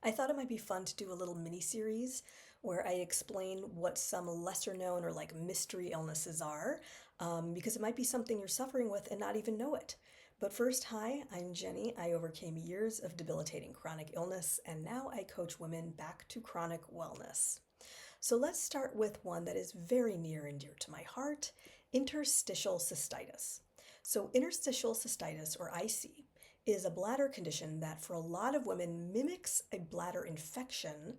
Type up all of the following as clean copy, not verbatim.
I thought it might be fun to do a little mini series where I explain what some lesser known or like mystery illnesses are, because it might be something you're suffering with and not even know it. But first, hi, I'm Jenny. I overcame years of debilitating chronic illness, and now I coach women back to chronic wellness. So let's start with one that is very near and dear to my heart: interstitial cystitis. So, interstitial cystitis, or IC, is a bladder condition that for a lot of women mimics a bladder infection,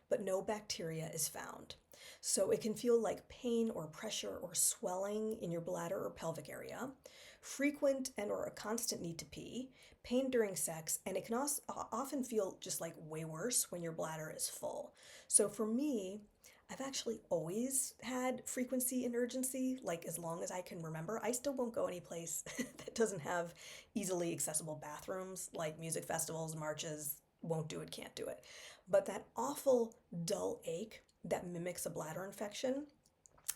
but no bacteria is found. So, it can feel like pain or pressure or swelling in your bladder or pelvic area, frequent and or a constant need to pee, pain during sex, and it can also often feel just like way worse when your bladder is full. So for me, I've actually always had frequency and urgency, like as long as I can remember. I still won't go any place that doesn't have easily accessible bathrooms, like music festivals, marches, won't do it, can't do it. But that awful dull ache that mimics a bladder infection,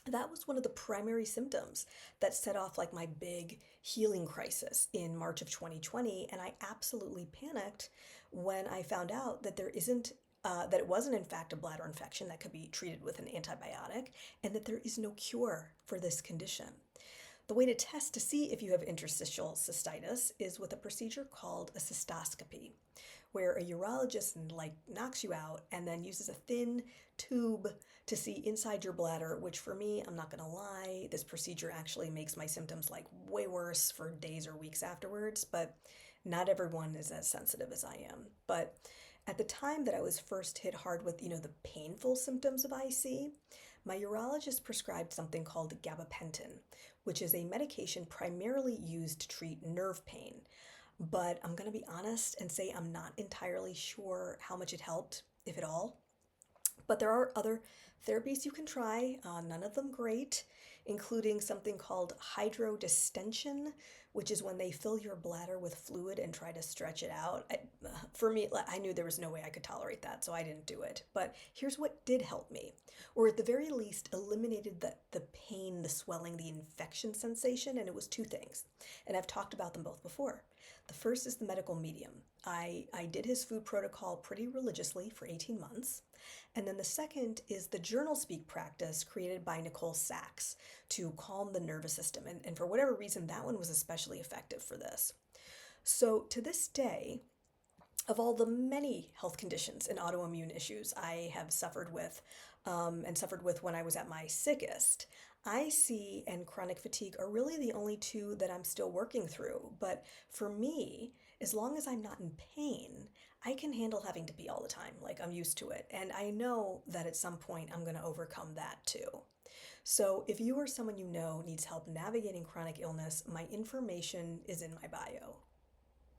that was one of the primary symptoms that set off like my big healing crisis in March of 2020. And I absolutely panicked when I found out that there isn't that it wasn't in fact a bladder infection that could be treated with an antibiotic, and that there is no cure for this condition. The way to test to see if you have interstitial cystitis is with a procedure called a cystoscopy, where a urologist like knocks you out and then uses a thin tube to see inside your bladder, which for me, I'm not gonna lie, this procedure actually makes my symptoms like way worse for days or weeks afterwards, but not everyone is as sensitive as I am. But at the time that I was first hit hard with, the painful symptoms of IC, my urologist prescribed something called gabapentin, which is a medication primarily used to treat nerve pain. But I'm going to be honest and say I'm not entirely sure how much it helped, if at all. But there are other therapies you can try, none of them great, including something called hydrodistension, which is when they fill your bladder with fluid and try to stretch it out. For me, I knew there was no way I could tolerate that, so I didn't do it. But here's what did help me, or at the very least eliminated the pain, the swelling, the infection sensation, and it was two things. And I've talked about them both before. The first is the medical medium. I did his food protocol pretty religiously for 18 months. And then the second is the journal speak practice created by Nicole Sachs to calm the nervous system. And for whatever reason, that one was especially effective for this. So to this day, of all the many health conditions and autoimmune issues I have suffered with, and suffered with when I was at my sickest, IC and chronic fatigue are really the only two that I'm still working through. But for me, as long as I'm not in pain, I can handle having to pee all the time. Like, I'm used to it. And I know that at some point I'm going to overcome that too. So if you or someone you know needs help navigating chronic illness, my information is in my bio.